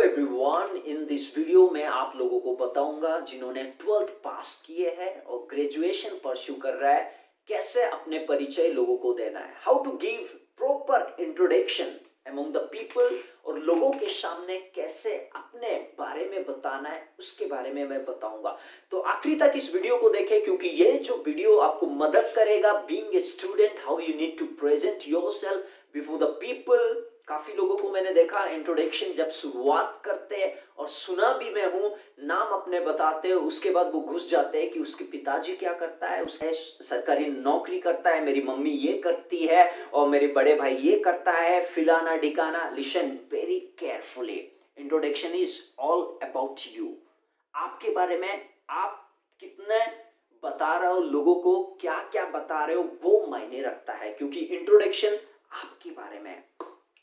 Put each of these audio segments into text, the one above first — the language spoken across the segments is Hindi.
एवरीवन, इन दिस वीडियो में आप लोगों को बताऊंगा जिन्होंने 12th पास किए हैं और ग्रेजुएशन परस्यू कर रहा है, कैसे अपने परिचय लोगों को देना है, how to give proper introduction among the people, और लोगों के सामने कैसे अपने बारे में बताना है उसके बारे में मैं बताऊंगा। तो आखिरी तक इस वीडियो को देखें, क्योंकि ये जो वीडियो आपको मदद करेगा being a student, how you need to present yourself before the people. काफी लोगों को मैंने देखा इंट्रोडक्शन जब शुरुआत करते हैं, और सुना भी मैं हूँ, नाम अपने बताते हैं, उसके बाद वो घुस जाते हैं कि उसके पिताजी क्या करता है, उसके सरकारी नौकरी करता है, मेरी मम्मी ये करती है और मेरे बड़े भाई ये करता है, फिलाना ढिकाना। Listen very carefully, introduction is all about you. आपके बारे में आप कितने बता रहे हो, लोगों को क्या क्या बता रहे हो, वो मायने रखता है, क्योंकि इंट्रोडक्शन आपके बारे में है।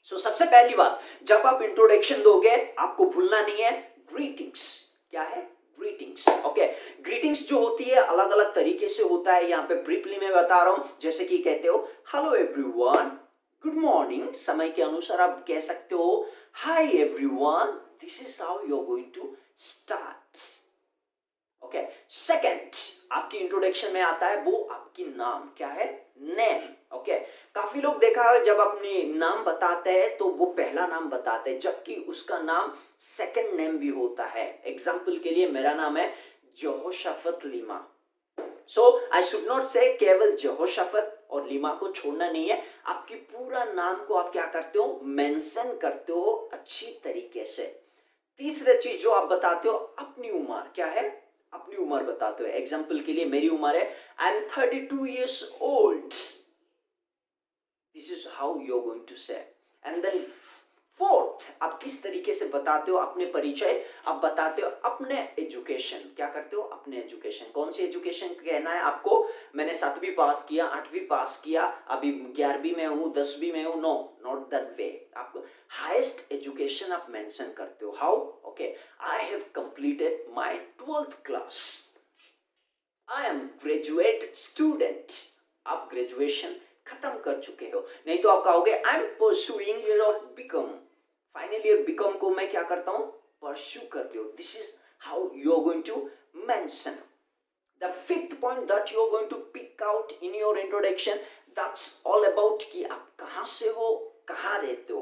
सबसे पहली बात, जब आप इंट्रोडक्शन दोगे आपको भूलना नहीं है ग्रीटिंग्स। क्या है? ग्रीटिंग्स। ओके, ग्रीटिंग्स जो होती है अलग अलग तरीके से होता है, यहाँ पे ब्रीफली मैं बता रहा हूं। जैसे कि कहते हो हेलो एवरीवन, गुड मॉर्निंग, समय के अनुसार आप कह सकते हो hi everyone, this is how you are going to start. Okay, second आपकी इंट्रोडक्शन में आता है वो आपकी नाम। क्या है? नेम। ओके, काफी लोग देखा है जब अपनी नाम बताते हैं तो वो पहला नाम बताते हैं, जबकि उसका नाम सेकंड नेम भी होता है। एग्जांपल के लिए मेरा नाम है Jehoshaphat Lima, so I should not say केवल जोहोशाफत और लीमा को छोड़ना नहीं है, आपकी पूरा नाम को आप क्या करते हो? मेंशन करते हो अच्छी तरीके से। तीसरी चीज जो आप बताते हो, अपनी उम्र। क्या है? अपनी उम्र बताते हो। एग्जाम्पल के लिए मेरी उम्र है I am 32 years old. This is how you're going to say. And then fourth, आप किस तरीके से बताते हो अपने परिचय? आप बताते हो अपने एजुकेशन। क्या करते हो? अपने एजुकेशन। कौन सी एजुकेशन कहना है आपको? मैंने 7वीं पास किया, 8वीं पास किया, अभी 11वीं में हूँ, 10वीं में हूँ। No, not that way. आपको हाईएस्ट एजुकेशन आप मेंशन करते हो। How? Okay, I have completed my 12th class, I am graduate student. आप ग्रेजुएशन खत्म कर चुके हो। नहीं तो आप कहोगे I am pursuing your BCom, final year BCom को मैं क्या करता हूं? परस्यू कर रही हूं। This is how you are going to mention. The fifth point that you are going to pick out in your introduction, that's all about कि आप कहां से हो, कहां रहते हो।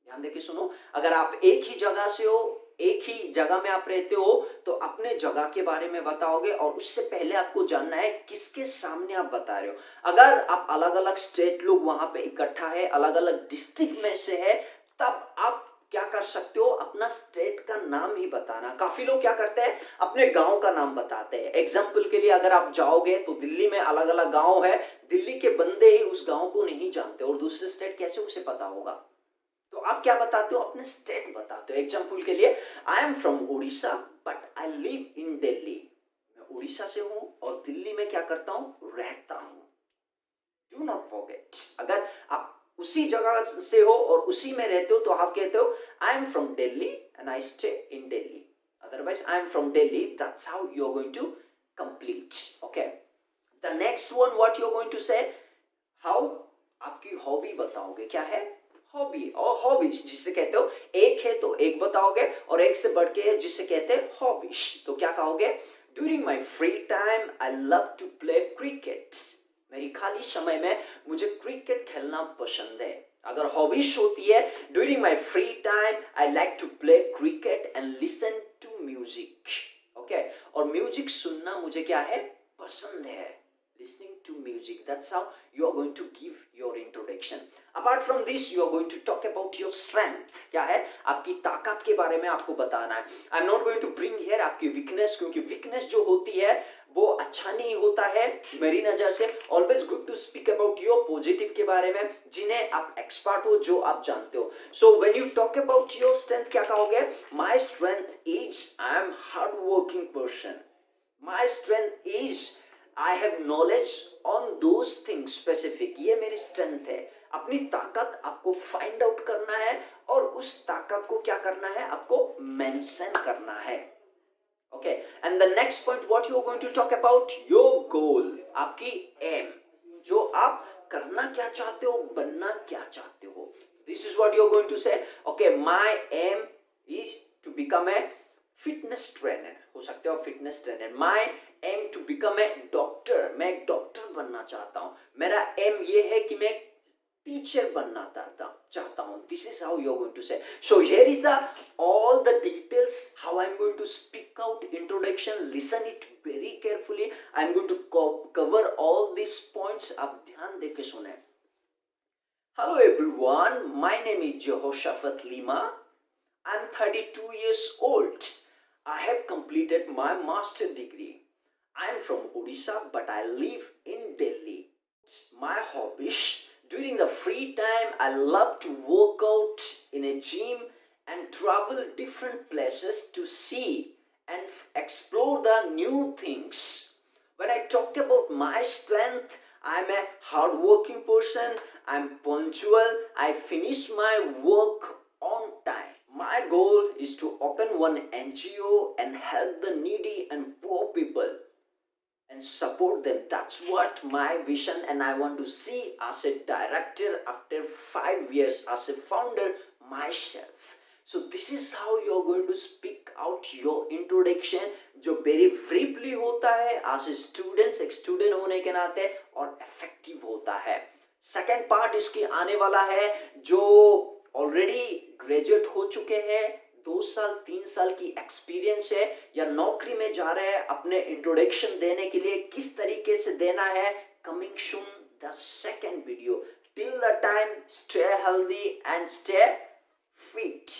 ध्यान देके सुनो, अगर आप एक ही जगह से हो, एक ही जगह में आप रहते हो, तो अपने जगह के बारे में बताओगे, और उससे पहले आपको जानना है किसके सामने आप बता रहे हो। अगर आप अलग अलग स्टेट लोग वहां पे इकट्ठा है, अलग अलग डिस्ट्रिक्ट में से है, तब आप क्या कर सकते हो? अपना स्टेट का नाम ही बताना। काफी लोग क्या करते हैं? अपने गांव का नाम बताते हैं। एग्जाम्पल के लिए अगर आप जाओगे तो दिल्ली में अलग अलग गांव है, दिल्ली के बंदे ही उस गांव को नहीं जानते, और दूसरे स्टेट कैसे उसे पता होगा? तो आप क्या बताते हो? अपने स्टेट बताते हो। एग्जाम्पल के लिए आई am from Orissa but I live in Delhi. मैं उड़ीसा से हूं और दिल्ली में क्या करता हूं? रहता हूं। डू नॉट फॉरगेट, अगर आप उसी जगह से हो और उसी में रहते हो तो आप कहते हो I am from Delhi and I stay in Delhi. Otherwise I am from Delhi, that's how you are going to complete. Okay, the next one what you are going to say, how आपकी हॉबी बताओगे। क्या है? हॉबी और हॉबीज, जिससे कहते हो एक है तो एक बताओगे, और एक से बढ़ के है जिसे कहते हैं हॉबीज। तो क्या कहोगे? During my free time I love to play cricket. मेरी खाली समय में मुझे क्रिकेट खेलना पसंद है। अगर हॉबीज होती है during my free time I like to play cricket and listen to music. Okay, और म्यूजिक सुनना मुझे क्या है? पसंद है। Listening to music, that's how you are going to give your introduction. Apart from this, you are going to talk about your strength. क्या है? आपकी ताकत के बारे में आपको बताना है। I'm not going to bring here आपकी weakness, क्योंकि weakness जो होती है वो अच्छा नहीं होता है मेरी नज़र से। Always good to speak about your positive के बारे में, जिन्हें आप एक्सपर्ट हो, जो आप जानते हो। So when you talk about your strength, क्या कहोगे? My strength is I am hard working person. My strength is I have knowledge on those things specific. ये मेरी स्ट्रेंथ है। अपनी ताकत आपको फाइंड आउट करना है, और उस ताकत को क्या करना है? आपको मेंशन करना है। Okay, and the next point what you are going to talk about, your goal, आपकी एम, जो आप करना क्या चाहते हो, बनना क्या चाहते हो। This is what you are going to say. Okay, my aim is become a fitness trainer, हो सकते हो fitness trainer. My aim to become a doctor, मैं एक डॉक्टर बनना चाहता हूँ. मेरा एम ये है कि मैं टीचर बनना चाहता हूँ. This is how you are going to say. So here is the all the details how I'm going to speak out introduction. Listen it very carefully. I'm going to cover all these points. आप ध्यान देके सुने. Hello everyone, my name is Jehoshaphat Lima. I'm 32 years old. I have completed my master degree. I'm from Odisha but I live in Delhi. My hobbies, during the free time I love to work out in a gym and travel different places to see and explore the new things. When I talk about my strength, I'm a hardworking person, I'm punctual, I finish my work on time. My goal is to open one NGO and help the needy and poor people and support them. That's what my vision, and I want to see as a director after 5 years, as a founder myself. So this is how you're going to speak out your introduction, जो very briefly होता है as a student, एक student होने के नाते, और effective होता है. Second part इसकी आने वाला है, जो already graduate हो चुके हैं, 2 साल 3 साल की एक्सपीरियंस है या नौकरी में जा रहे हैं, अपने इंट्रोडक्शन देने के लिए किस तरीके से देना है. Coming soon the second video. Till the time, stay healthy and stay fit.